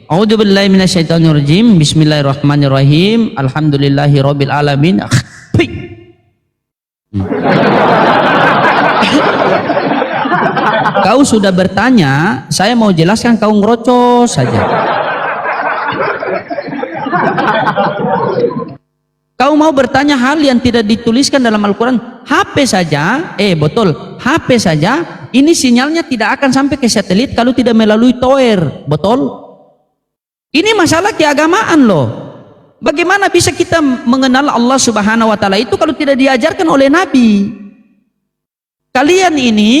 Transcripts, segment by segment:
A'udzubillahi minasyaitonirrajim. Bismillahirrahmanirrahim. Alhamdulillahirabbil alamin. Kau sudah bertanya, saya mau jelaskan, kau ngerocos saja. Kau mau bertanya hal yang tidak dituliskan dalam Al-Quran. HP saja, betul, HP saja, ini sinyalnya tidak akan sampai ke satelit kalau tidak melalui tower, betul? Ini masalah keagamaan loh. Bagaimana bisa kita mengenal Allah Subhanahu wa Ta'ala itu kalau tidak diajarkan oleh Nabi? Kalian ini,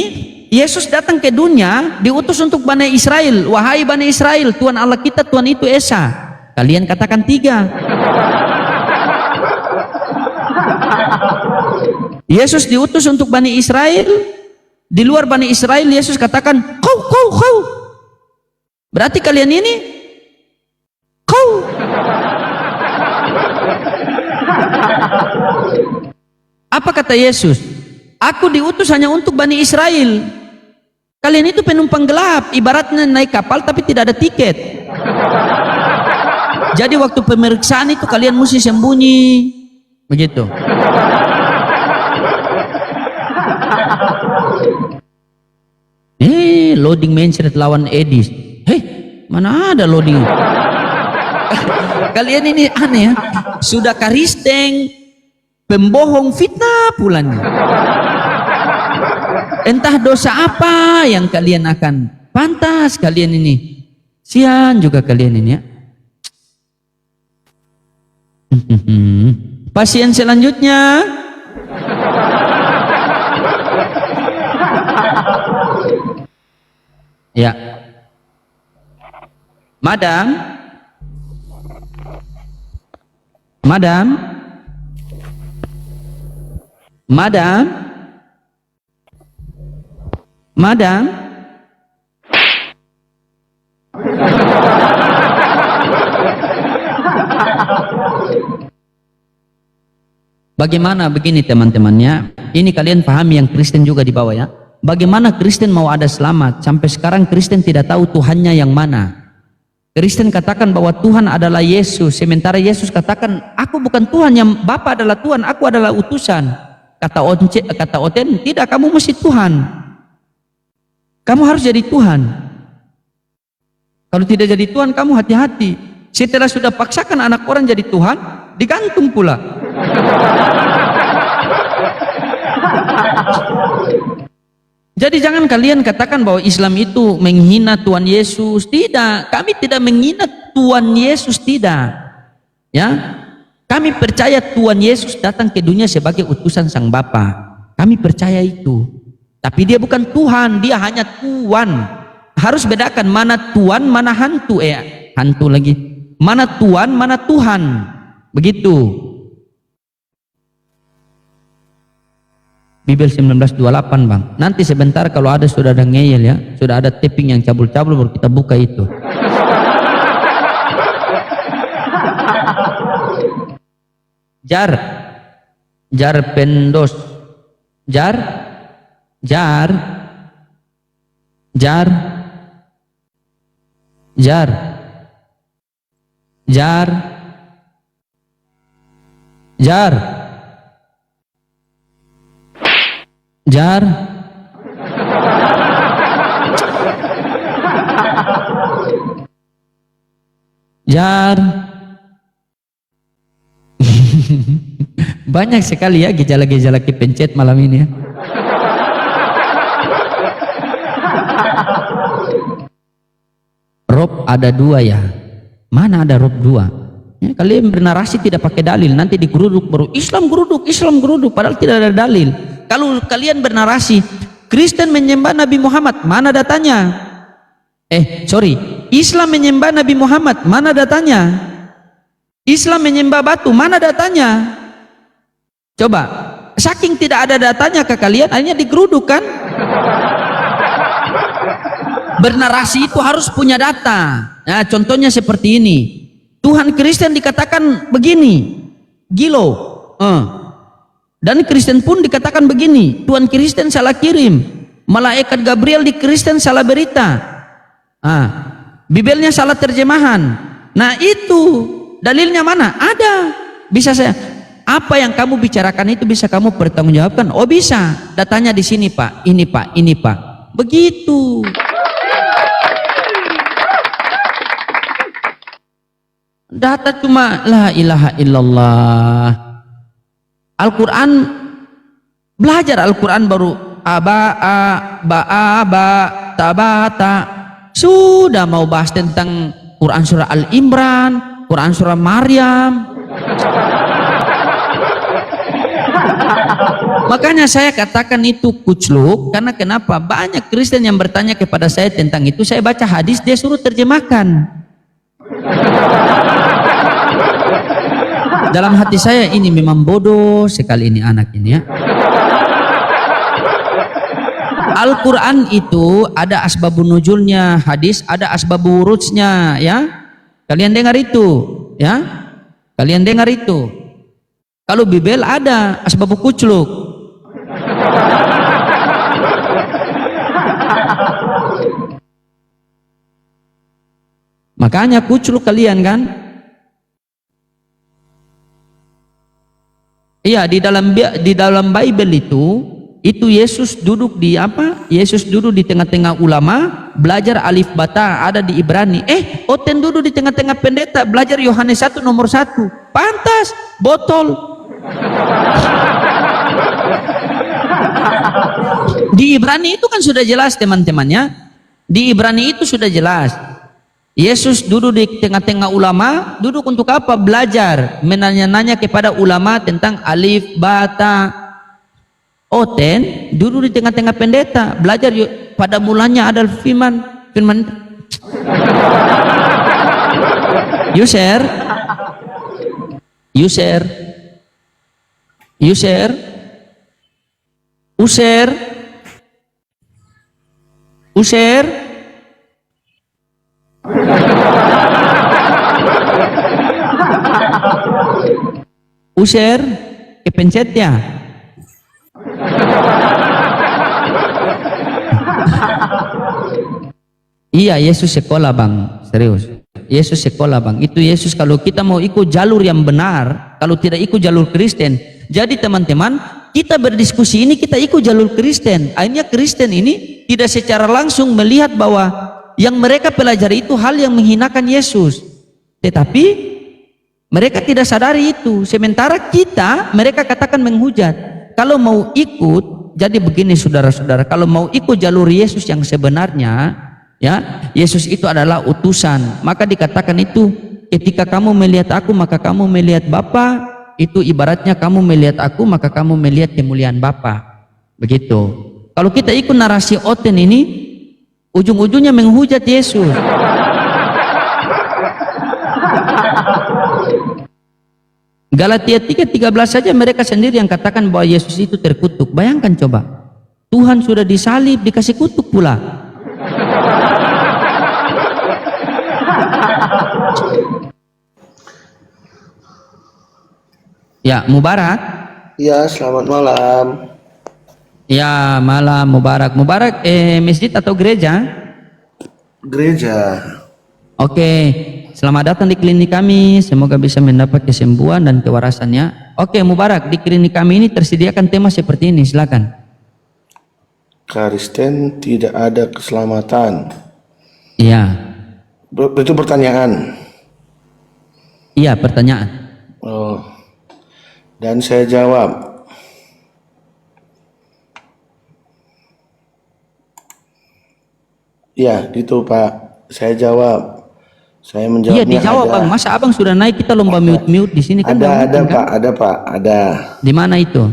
Yesus datang ke dunia diutus untuk Bani Israel. Wahai Bani Israel, Tuhan Allah kita, Tuhan itu Esa. Kalian katakan 3. Yesus diutus untuk Bani Israel. Di luar Bani Israel Yesus katakan kau. Berarti kalian ini kau. Apa kata Yesus? Aku diutus hanya untuk Bani Israel. Kalian itu penumpang gelap, ibaratnya naik kapal tapi tidak ada tiket. Jadi waktu pemeriksaan itu kalian mesti sembunyi, begitu. Loading mindset lawan Edis. Mana ada loading? Kalian ini aneh ya. Sudah karisteng, pembohong, fitnah pulanya. Entah dosa apa yang kalian akan pantas kalian ini. Sian juga kalian ini ya. Pasien selanjutnya. Ya. Madam. Bagaimana begini teman-temannya, ini kalian pahami yang Kristen juga di bawah ya. Bagaimana Kristen mau ada selamat? Sampai sekarang Kristen tidak tahu Tuhannya yang mana. Kristen katakan bahwa Tuhan adalah Yesus, sementara Yesus katakan, aku bukan Tuhan, yang Bapa adalah Tuhan, aku adalah utusan. Kata Oten, tidak, kamu mesti Tuhan. Kamu harus jadi Tuhan. Kalau tidak jadi Tuhan, kamu hati-hati. Setelah sudah paksakan anak orang jadi Tuhan, digantung pula. Jadi jangan kalian katakan bahwa Islam itu menghina Tuhan Yesus. Tidak, kami tidak menghina Tuhan Yesus, tidak. Ya, kami percaya Tuhan Yesus datang ke dunia sebagai utusan Sang Bapa. Kami percaya itu. Tapi dia bukan Tuhan, dia hanya Tuhan. Harus bedakan mana Tuhan, mana hantu. Hantu lagi. Mana Tuhan, mana Tuhan. Begitu. Bibel 1928 bang. Nanti sebentar kalau ada sudah ada ngeyel ya, sudah ada taping yang cabul-cabul baru kita buka itu. Jar pendos. Jar banyak sekali ya gejala-gejala kepencet malam ini ya. Rob ada 2 ya. Mana ada Rob 2? Ya, kalian bernarasi tidak pakai dalil, nanti digeruduk baru Islam geruduk, padahal tidak ada dalil. Kalau kalian bernarasi Kristen menyembah Nabi Muhammad, mana datanya? Islam menyembah Nabi Muhammad, mana datanya? Islam menyembah batu, mana datanya? Coba, saking tidak ada datanya ke kalian, akhirnya digeruduk kan? Bernarasi itu harus punya data. Nah, contohnya seperti ini. Tuhan Kristen dikatakan begini, gilo. Dan Kristen pun dikatakan begini, Tuhan Kristen salah kirim. Malaikat Gabriel di Kristen salah berita. Bibelnya salah terjemahan. Nah itu dalilnya mana? Ada. Bisa saya, apa yang kamu bicarakan itu bisa kamu pertanggungjawabkan? Oh bisa. Datanya di sini Pak, ini Pak, ini Pak. Begitu. Data cuma la ilaha illallah. Al-Quran, belajar Al-Quran baru aba'a, ba'aba, tabata. Sudah mau bahas tentang Quran surah Al-Imran, Quran surah Maryam. Makanya saya katakan itu kucluk, karena kenapa? Banyak Kristen yang bertanya kepada saya tentang itu. Saya baca hadis, dia suruh terjemahkan. Dalam hati saya ini memang bodoh sekali ini anak ini ya. Al-Quran itu ada asbabun nuzulnya, hadis ada asbabun wurudnya ya. Kalian dengar itu ya. Kalian dengar itu. Kalau Bibel ada asbabun kucluk. Makanya kucluk kalian kan. Iya, di dalam Bible itu Yesus duduk di apa? Yesus duduk di tengah-tengah ulama, belajar alif bata ada di Ibrani. Oten duduk di tengah-tengah pendeta, belajar Yohanes 1 nomor 1. Pantas, botol. Di Ibrani itu kan sudah jelas teman-temannya. Di Ibrani itu sudah jelas. Yesus duduk di tengah-tengah ulama, duduk untuk apa? Belajar, menanya-nanya kepada ulama tentang alif, bata. Oten duduk di tengah-tengah pendeta, belajar. Pada mulanya ada firman user user kepencet ya. Iya, Yesus sekolah bang, serius. Yesus sekolah bang. Itu Yesus kalau kita mau ikut jalur yang benar, kalau tidak ikut jalur Kristen. Jadi teman-teman, kita berdiskusi ini kita ikut jalur Kristen. Akhirnya Kristen ini tidak secara langsung melihat bahwa yang mereka pelajari itu hal yang menghinakan Yesus. Tetapi mereka tidak sadari itu. Sementara mereka katakan menghujat. Kalau mau ikut, jadi begini saudara-saudara, kalau mau ikut jalur Yesus yang sebenarnya, ya, Yesus itu adalah utusan. Maka dikatakan itu, ketika kamu melihat aku, maka kamu melihat Bapa. Itu ibaratnya kamu melihat aku, maka kamu melihat kemuliaan Bapa. Begitu. Kalau kita ikut narasi Oten ini, ujung-ujungnya menghujat Yesus. Galatia 3:13 saja mereka sendiri yang katakan bahwa Yesus itu terkutuk. Bayangkan coba, Tuhan sudah disalib, dikasih kutuk pula. Ya, Mubarak. Ya, selamat malam. Ya, malam Mubarak. Mubarak masjid atau gereja? Gereja. Oke, selamat datang di klinik kami. Semoga bisa mendapat kesembuhan dan kewarasannya. Oke, Mubarak, di klinik kami ini tersediakan tema seperti ini, silakan. Kristen tidak ada keselamatan. Iya. Itu pertanyaan. Iya, pertanyaan. Oh. Dan saya jawab. Ya, gitu Pak. Saya jawab. Saya menjawabnya. Iya, dijawab Bang. Masa Abang sudah naik kita lomba mute-mute di sini kan? Ada Pak, ada Pak, ada. Di mana itu?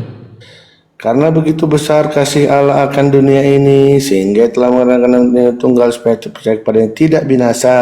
Karena begitu besar kasih Allah akan dunia ini sehingga telah mengarahkan dunia tunggal supaya percaya kepadanya tidak binasa,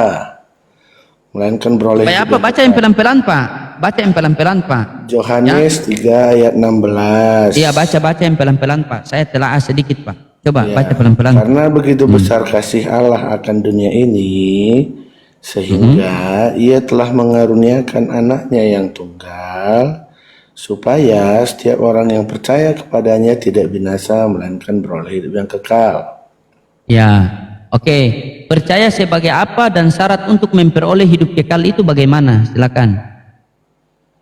melainkan beroleh. Supaya apa? Baca yang pelan-pelan Pak. Baca yang pelan-pelan Pak. Yohanes 3 ayat 16. Iya, baca yang pelan-pelan Pak. Saya telah sedikit Pak. Coba Ya, baca pelan-pelan. karena begitu besar kasih Allah akan dunia ini sehingga ia telah mengaruniakan anaknya yang tunggal supaya setiap orang yang percaya kepadanya tidak binasa melainkan beroleh hidup yang kekal. Ya, oke. Percaya sebagai apa dan syarat untuk memperoleh hidup kekal itu bagaimana? Silakan.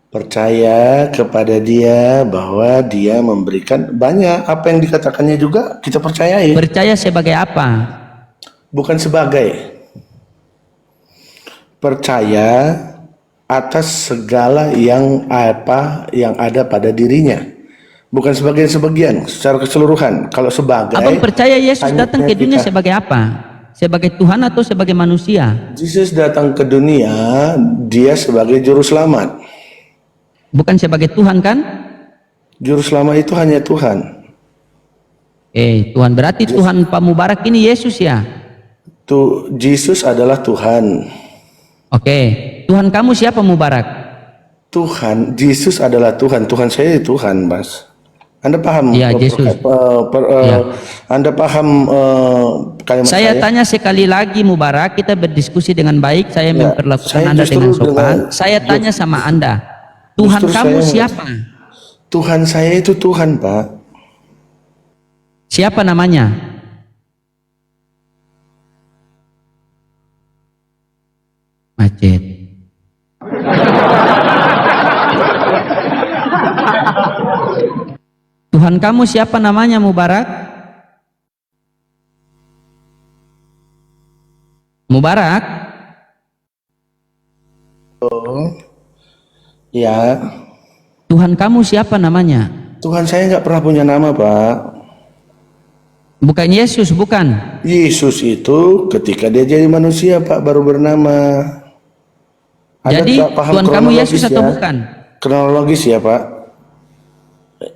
Percaya kepada dia bahwa dia memberikan banyak, apa yang dikatakannya juga kita percayai. Percaya sebagai apa? Bukan sebagai. Percaya atas segala yang ada pada dirinya. Bukan sebagian-sebagian, secara keseluruhan. Kalau sebagai, Abang percaya Yesus hanya datang ke dunia sebagai apa? Sebagai Tuhan atau sebagai manusia? Yesus datang ke dunia, dia sebagai juru selamat. Bukan sebagai Tuhan kan? Juru selamat itu hanya Tuhan. Tuhan berarti Tuhan Pak Mubarak ini Yesus ya? Yesus adalah Tuhan. Oke, Tuhan kamu siapa Mubarak? Tuhan, Yesus adalah Tuhan. Tuhan saya Tuhan, Mas. Anda paham? Ya, Yesus. Ya. Anda paham kalimat Saya tanya sekali lagi Mubarak, kita berdiskusi dengan baik, saya memperlakukan Anda dengan sopan. Saya tanya sama Anda, Tuhan kamu siapa? Tuhan saya itu Tuhan, Pak. Siapa namanya? Macet. Tuhan kamu siapa namanya Mubarak? Mubarak? Ya. Tuhan kamu siapa namanya? Tuhan saya nggak pernah punya nama, Pak. Bukan Yesus, bukan? Yesus itu ketika dia jadi manusia, Pak, baru bernama. Jadi Tuhan kamu Yesus atau bukan? Kronologis ya, Pak.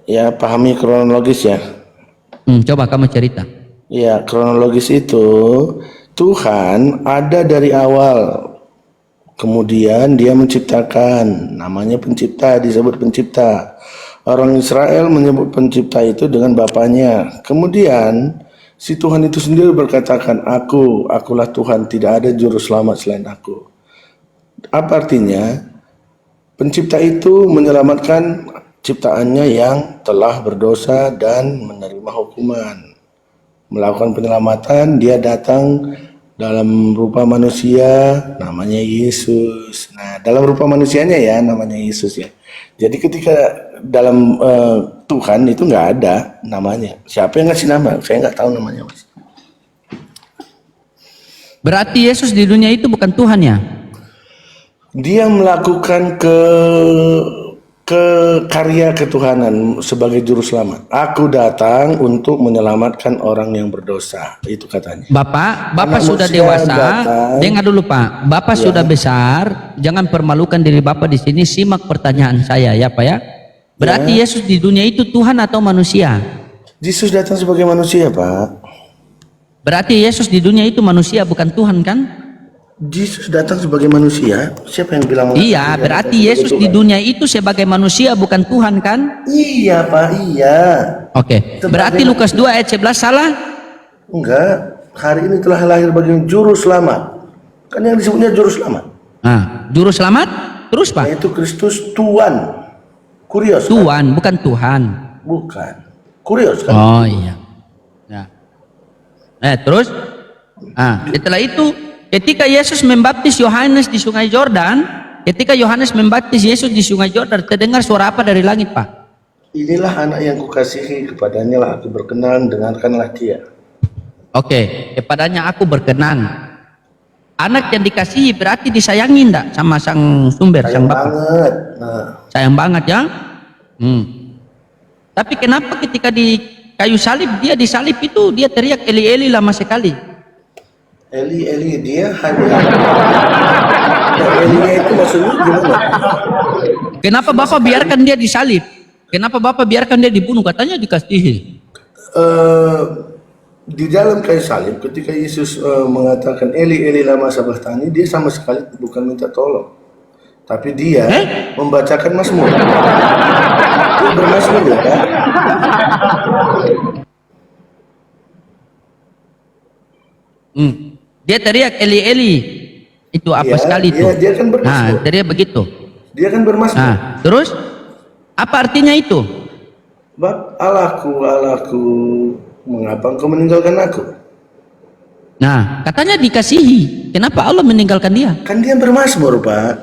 Ya, pahami kronologis ya. Coba kamu cerita. Ya, kronologis itu Tuhan ada dari awal. Kemudian dia menciptakan, namanya pencipta, disebut pencipta. Orang Israel menyebut pencipta itu dengan bapaknya. Kemudian si Tuhan itu sendiri berkatakan, akulah Tuhan, tidak ada juru selamat selain aku. Apa artinya? Pencipta itu menyelamatkan ciptaannya yang telah berdosa dan menerima hukuman. Melakukan penyelamatan, dia datang dalam rupa manusia, namanya Yesus. Nah, dalam rupa manusianya ya, namanya Yesus ya. Jadi ketika dalam Tuhan itu nggak ada namanya. Siapa yang ngasih nama? Saya nggak tahu namanya, Mas. Berarti Yesus di dunia itu bukan Tuhan ya? Dia melakukan karya ketuhanan sebagai juru selamat. Aku datang untuk menyelamatkan orang yang berdosa, itu katanya. Bapak sudah dewasa. Dengar dulu Pak, Bapak sudah besar. Jangan permalukan diri Bapak di sini. Simak pertanyaan saya ya Pak ya. Berarti Yesus di dunia itu Tuhan atau manusia? Yesus datang sebagai manusia, Pak. Berarti Yesus di dunia itu manusia bukan Tuhan kan? Yesus datang sebagai manusia. Siapa yang bilang? Iya, berarti Yesus di dunia itu sebagai manusia bukan Tuhan kan? Iya, Pak, iya. Oke. Berarti Lukas 2 ayat 11 salah? Enggak. Hari ini telah lahir bagi juru selamat. Kan yang disebutnya juru selamat. Nah, juru selamat? Terus Pak? Yaitu Kristus Tuhan. Kurios. Tuhan, kan? Bukan Tuhan. Bukan. Kurios kan? Oh iya. Ya. Terus? Setelah itu ketika Yesus membaptis Yohanes di Sungai Yordan, ketika Yohanes membaptis Yesus di Sungai Yordan, terdengar suara apa dari langit, Pak? Inilah anak yang kukasihi, kepadanya lah aku berkenan, dengarkanlah dia. Oke, kepadanya aku berkenan. Anak yang dikasihi berarti disayangi enggak sama sang sumber, sang Bapa? Banget. Sayang banget ya. Tapi kenapa ketika di kayu salib, dia disalib itu dia teriak Eli Eli lama sekali? Eli dia hanya Elinya itu maksudnya gimana? Kenapa Bapak biarkan dia disalib? Kenapa Bapak biarkan dia dibunuh? Katanya dikasihi. Di dalam kayu salib ketika Yesus mengatakan Eli lama sabachthani, dia sama sekali bukan minta tolong, tapi dia membacakan Mazmur. Dia bermazmur ya kan? Dia teriak Eli Eli. Itu apa sekali itu? Dia kan bermazmur. Teriak begitu. Dia kan bermazmur. Terus apa artinya itu? Allahku, Allahku, mengapa engkau meninggalkan aku? Nah, katanya dikasihi. Kenapa Allah meninggalkan dia? Kan dia bermazmur, Pak.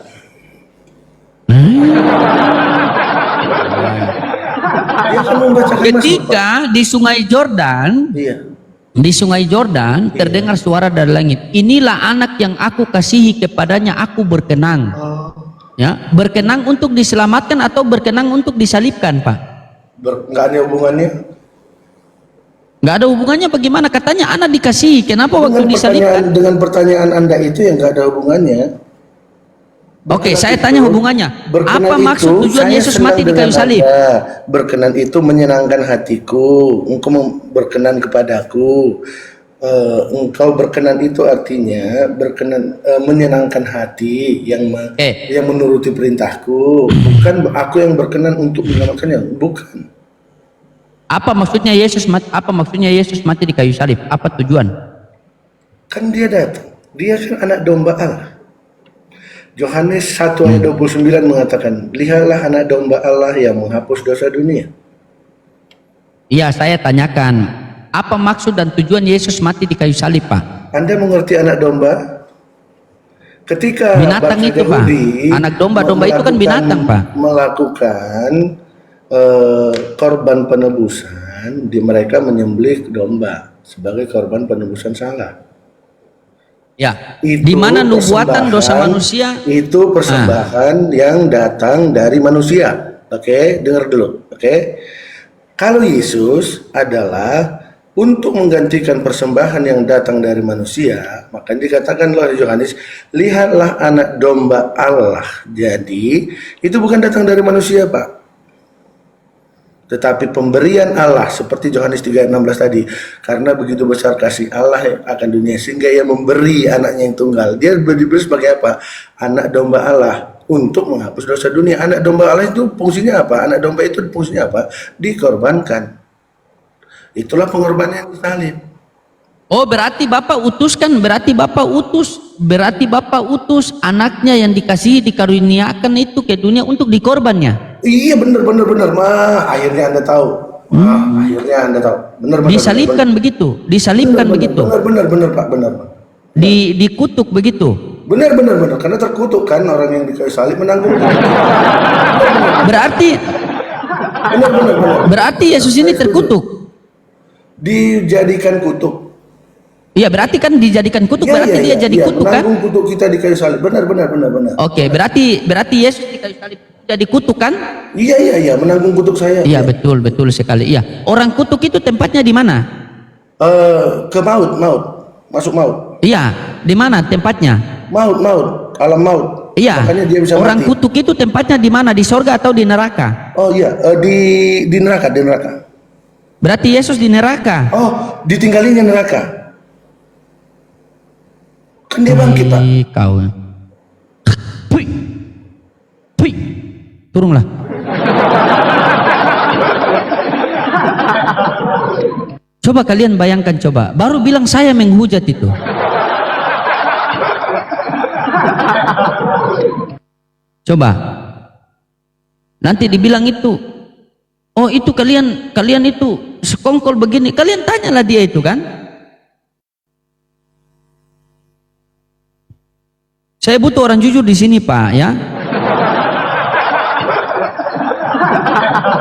Dia kan membacakan mazmur, Pak. Ketika di Sungai Jordan, Iya. terdengar suara dari langit. Inilah anak yang aku kasihi, kepadanya aku berkenan. Ya, berkenan untuk diselamatkan atau berkenan untuk disalibkan, Pak? Nggak ada hubungannya. Nggak ada hubungannya. Bagaimana? Katanya anak dikasihi. Kenapa waktu disalibkan? Dengan pertanyaan Anda itu yang nggak ada hubungannya. Oke, saya tanya hubungannya. Apa maksud tujuan Yesus mati di kayu salib? Berkenan itu menyenangkan hatiku. Engkau berkenan kepadaku. Engkau berkenan itu artinya berkenan, menyenangkan hati yang menuruti perintahku. Bukan aku yang berkenan untuk menyelamatkannya. Bukan. Apa maksudnya Yesus mati di kayu salib? Apa tujuan? Kan dia datang. Dia kan anak domba Allah. Yohanes 1 ayat 29 mengatakan, lihatlah anak domba Allah yang menghapus dosa dunia. Iya, saya tanyakan, apa maksud dan tujuan Yesus mati di kayu salib, Pak? Anda mengerti anak domba? Ketika binatang itu, Pak. Anak domba itu kan binatang, Pak. Melakukan korban penebusan, mereka menyembelih domba sebagai korban penebusan salah. Ya, di mana nubuatan dosa manusia? Itu persembahan yang datang dari manusia. Oke, dengar dulu. Oke. Kalau Yesus adalah untuk menggantikan persembahan yang datang dari manusia, maka dikatakan oleh Yohanes, lihatlah anak domba Allah. Jadi, itu bukan datang dari manusia, Pak. Tetapi pemberian Allah seperti Yohanes 3:16 tadi, karena begitu besar kasih Allah akan dunia sehingga ia memberi anaknya yang tunggal. Dia berdiri sebagai apa? Anak domba Allah untuk menghapus dosa dunia. Anak domba Allah itu fungsinya apa? Anak domba itu fungsinya apa? Dikorbankan. Itulah pengorbanan yang disalib. Oh, berarti Bapak utus anaknya yang dikasihi, dikaruniakan itu ke dunia untuk dikorbannya. Iya, benar. Akhirnya Anda tahu. Akhirnya Anda tahu. Benar. Disalibkan begitu. Benar, Pak. Dikutuk begitu. Benar. Karena terkutuk kan orang yang di kayu salib menanggung. Berarti Benar. Berarti Yesus ini terkutuk. Dijadikan kutuk. Iya, berarti kan dijadikan kutuk. Berarti dia jadi kutuk kan? Menanggung kutuk kita di kayu salib. Benar. Oke, berarti Yesus di kayu salib jadi kutuk kan? Iya, menanggung kutuk saya. Iya, betul sekali. Iya. Orang kutuk itu tempatnya di mana? Ke maut. Masuk maut. Iya, di mana tempatnya? Maut. Alam maut. Iya. Makanya dia bisa orang mati. kutuk itu tempatnya di mana? Di sorga atau di neraka? Oh iya, di neraka. Berarti Yesus di neraka. Oh, ditinggalinnya neraka. Kan dia bangkit, Pak. Kau. Pui. Turunlah. Coba kalian bayangkan, coba. Baru bilang saya menghujat itu. Coba. Nanti dibilang itu. Oh, itu kalian itu sekongkol begini. Kalian tanyalah dia itu kan. Saya butuh orang jujur di sini, Pak, ya.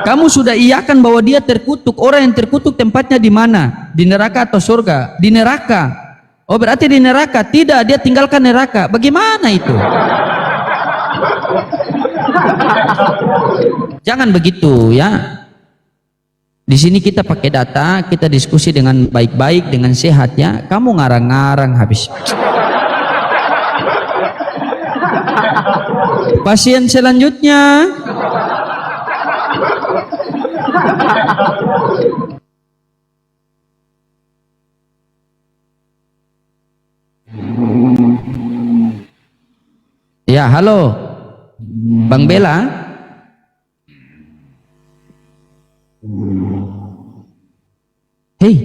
Kamu sudah iyakan bahwa dia terkutuk. Orang yang terkutuk tempatnya di mana? Di neraka atau surga? Di neraka. Oh, berarti di neraka. Tidak, dia tinggalkan neraka. Bagaimana itu? Jangan begitu, ya. Di sini kita pakai data, kita diskusi dengan baik-baik, dengan sehat, ya. Kamu ngarang-ngarang habis. Pasien selanjutnya. Ya, halo. Bang Bella. Hei,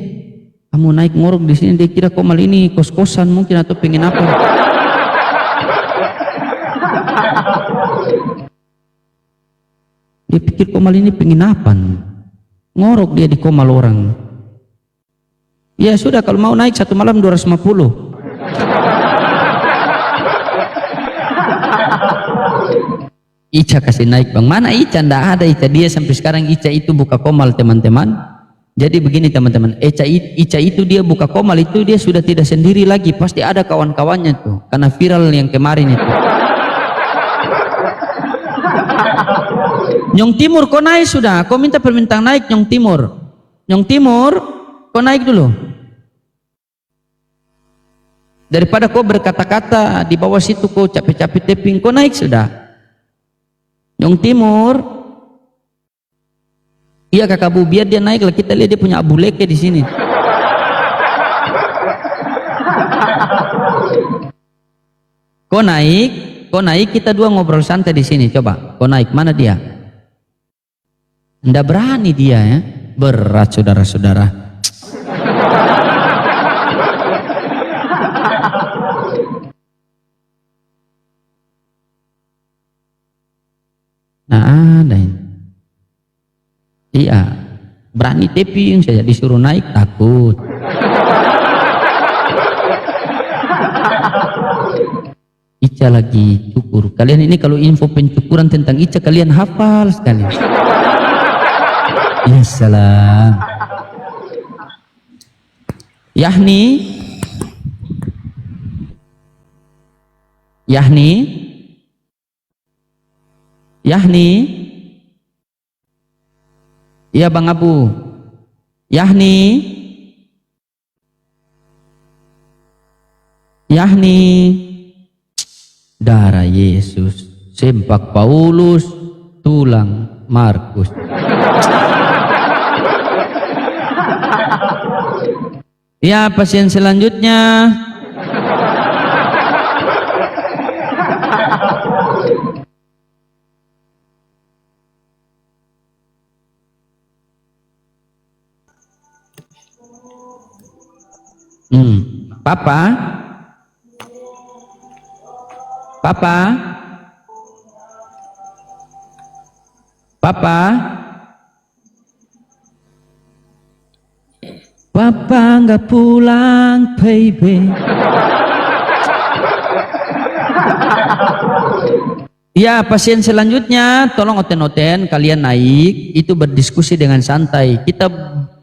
kamu naik ngorok di sini, dia kira Komal ini kos-kosan mungkin atau pengen apa? Dia pikir Komal ini pengen apa? Ngorok dia di Komal orang. Ya sudah, kalau mau naik satu malam 250. Ica kasih naik bang. Mana Ica? Nggak ada Ica. Dia sampai sekarang Ica itu buka komal teman-teman. Jadi begini teman-teman, Ica itu dia buka komal itu dia sudah tidak sendiri lagi. Pasti ada kawan-kawannya tuh. Karena viral yang kemarin itu. Nyong Timur kau naik sudah. Kau minta permintaan naik Nyong Timur. Nyong Timur kau naik dulu. Daripada kau berkata-kata di bawah situ kau capek-capek taping, kau naik sudah. Nyong Timur, iya kakak Bu, biar dia naik lah, kita lihat dia punya abu leke di sini. Kau naik kita dua ngobrol santai di sini. Coba, kau naik, mana dia? Nggak berani dia ya, berat saudara-saudara. Nah ada ini. Iya, berani taping saja, disuruh naik takut. Ica lagi cukur. Kalian ini kalau info pencukuran tentang Ica kalian hafal sekali. Ya salam. Yahni iya Bang Abu. Yahni darah Yesus, sempak Paulus, tulang Markus. Ya, pasien selanjutnya. Papa, nggak pulang, baby. Ya, pasien selanjutnya, tolong oten-oten kalian naik, itu berdiskusi dengan santai.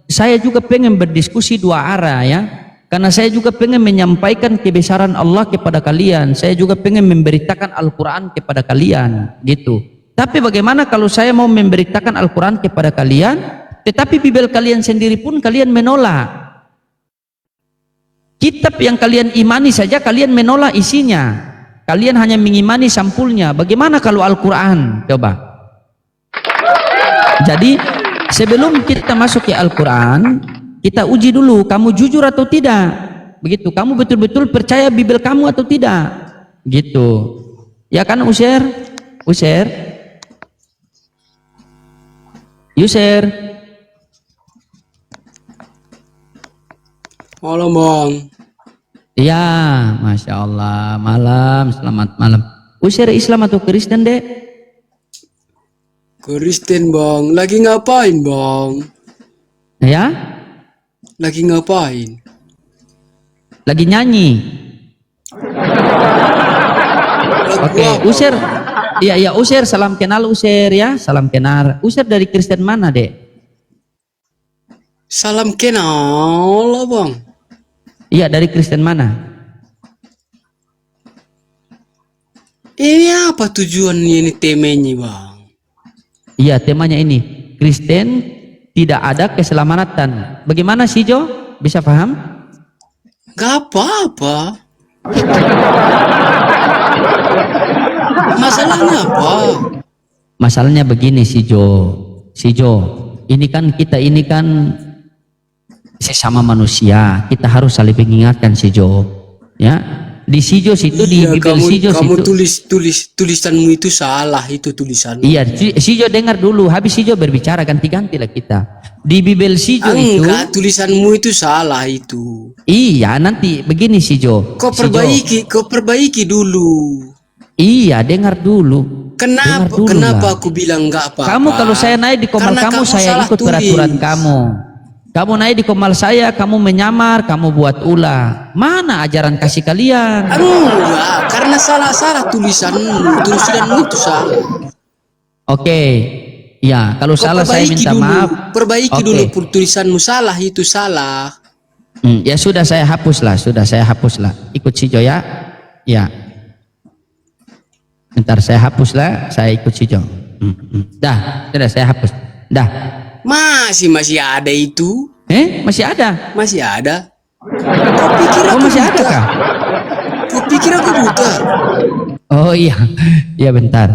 Saya juga pengen berdiskusi dua arah ya. Karena saya juga pengen menyampaikan kebesaran Allah kepada kalian. Saya juga pengen memberitakan Al-Quran kepada kalian. Gitu. Tapi bagaimana kalau saya mau memberitakan Al-Quran kepada kalian, tetapi Bibel kalian sendiri pun kalian menolak. Kitab yang kalian imani saja kalian menolak isinya. Kalian hanya mengimani sampulnya. Bagaimana kalau Al-Quran? Coba. Jadi sebelum kita masuk ke Al-Quran, kita uji dulu, kamu jujur atau tidak? Begitu, kamu betul-betul percaya Bibel kamu atau tidak? Gitu. Ya kan User? Malam Bang. Ya, Masya Allah. Malam, selamat malam. User Islam atau Kristen dek? Kristen Bang. Lagi ngapain Bang? Ya? Lagi ngapain? Lagi nyanyi. Oke, User. Iya, User, salam kenal User ya, salam kenal. User dari Kristen mana, Dek? Salam kenal, Bang. Iya, dari Kristen mana? Ini apa tujuannya ini temanya, Bang? Iya, temanya ini. Kristen tidak ada keselamatan. Bagaimana sih Jo? Bisa paham? Gak apa-apa. Masalahnya apa? Masalahnya begini si Jo. Ini kan kita ini kan sesama manusia. Kita harus saling mengingatkan si Jo. Ya. Di Sijo situ di Bibel Sijo kamu situ. tulisanmu itu salah, itu tulisan. Iya, Sijo dengar dulu, habis Sijo berbicara ganti-ganti lah kita. Di Bibel Sijo itu. Enggak, tulisanmu itu salah itu. Iya, nanti begini Sijo. Kau perbaiki dulu. Iya, dengar dulu. Kenapa aku bilang enggak apa-apa? Kamu kalau saya naik di kamar kamu saya ikut peraturan kamu. Kamu naik di komal saya, kamu menyamar, kamu buat ulah. Mana ajaran kasih kalian? Enggak, karena salah-salah tulisanmu itu salah. Oke, ya kalau Kau salah saya perbaiki minta dulu, maaf. perbaiki Oke. dulu tulisanmu salah itu salah. Ya sudah saya hapuslah, Ikut si Jo ya. Ya. Bentar saya hapuslah, saya ikut si Jo. Dah, sudah saya hapus. Dah. Masih ada itu, Masih ada? masih ada. Kau pikir Oh aku masih ada buta? kah? Kau pikir aku buta? Oh iya, iya bentar.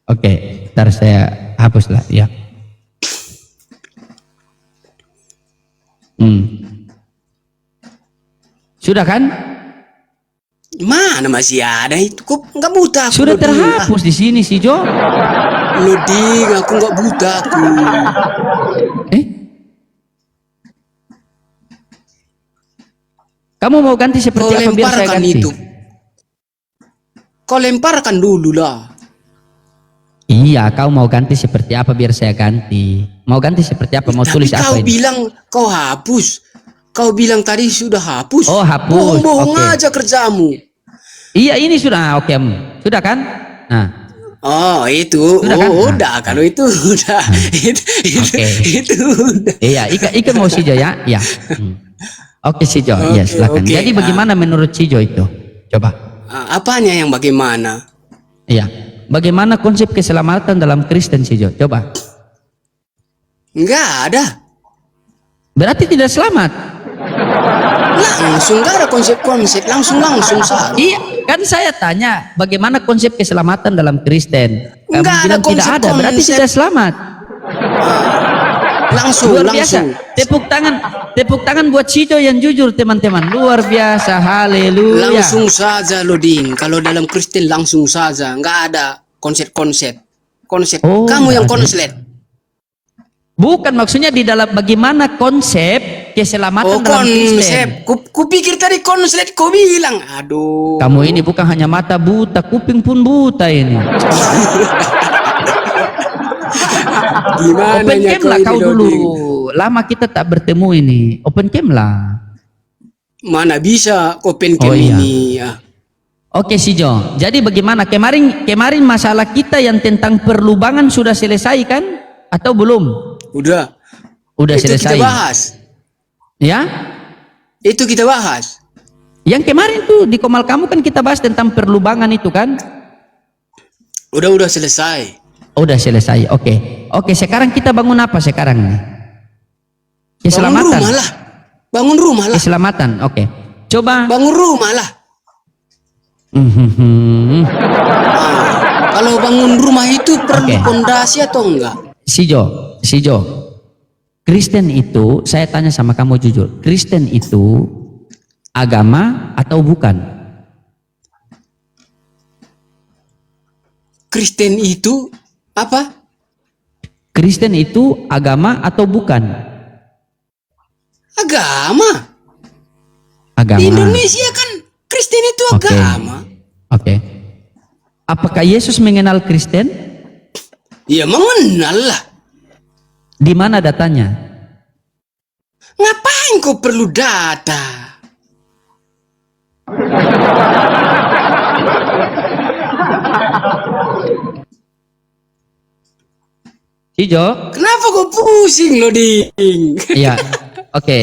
Oke, bentar saya hapuslah ya. Sudah kan? Mana masih ada itu? Kok nggak buta? Aku Sudah Loding. terhapus di sini si Jo. Loding, aku nggak buta aku. Kamu mau ganti Kau seperti apa biar saya lemparkan ganti? itu. Kau lemparkan dulu lah. Iya, kau mau ganti seperti apa biar saya ganti? Mau ganti seperti apa? Mau tulis Tapi apa kau ini? bilang kau hapus. Kau bilang tadi sudah hapus. Oh, hapus. Bohong-bohong Oke. aja kerjamu. Iya, ini sudah oke. Sudah kan? Nah, Oh itu, Sudah kan? Nah. udah kalau itu udah, Oke. itu udah. iya, Ika mau si Jo ya? Ya. Oke si Jo, ya Oke, silakan. oke. Jadi bagaimana menurut si Jo itu? Coba. Apanya yang bagaimana? Iya. Bagaimana konsep keselamatan dalam Kristen si Jo? Coba. Enggak ada. Berarti tidak selamat. Langsung enggak ada konsep-konsep, langsung saja. Iya, kan saya tanya bagaimana konsep keselamatan dalam Kristen. Kamu Nggak ada bilang tidak ada, berarti konsep-konsep. tidak selamat. Langsung, Luar biasa. langsung. Tepuk tangan buat Sido yang jujur teman-teman. Luar biasa, haleluya. Langsung saja Loding. Kalau dalam Kristen langsung saja, enggak ada konsep-konsep. Konsep. Oh, Kamu yang nggak ada. konslet. Bukan maksudnya di dalam bagaimana konsep keselamatan Oh dalam konsep. Kristen. Ku pikir tadi konslet kau bilang. Aduh. Kamu ini bukan hanya mata buta, kuping pun buta ini. Gimana Open nya cam lah ini, kau dulu. Loding? Lama kita tak bertemu ini. Open cam lah. Mana bisa open cam Oh, iya. ini ya. Oke Sijo. Jadi bagaimana kemarin masalah kita yang tentang perlubangan sudah selesai kan? Atau belum? Udah. Udah Itu selesai. kita bahas. Ya? Itu kita bahas. Yang kemarin tuh di Komal kamu kan kita bahas tentang perlubangan itu kan? Udah selesai. Oh, udah selesai. Oke. Oke, sekarang kita bangun apa sekarang nih? Bangun Keselamatan. rumah lah. Bangun rumah lah. Keselamatan. Oke. Coba. Bangun rumah lah. Kalau bangun rumah itu perlu Oke. pondasi atau enggak? Sijo. Kristen itu, saya tanya sama kamu jujur. Kristen itu agama atau bukan? Kristen itu apa? Kristen itu agama atau bukan? Agama. Agama. Di Indonesia kan Kristen itu Oke. agama. Oke. Apakah Yesus mengenal Kristen? Ya mengenal lah. Di mana datanya? Ngapain kau perlu data? Sijo? Kenapa kau pusing Loding? Iya. Oke.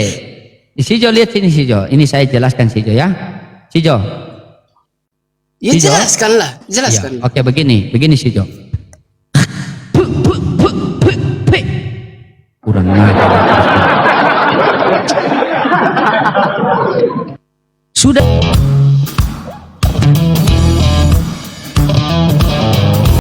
Sijo lihat sini Sijo. Ini saya jelaskan Sijo ya. Sijo. Ya Sijo? jelaskanlah, Ya, jelaskan. oke begini Sijo. Kurang ngajar.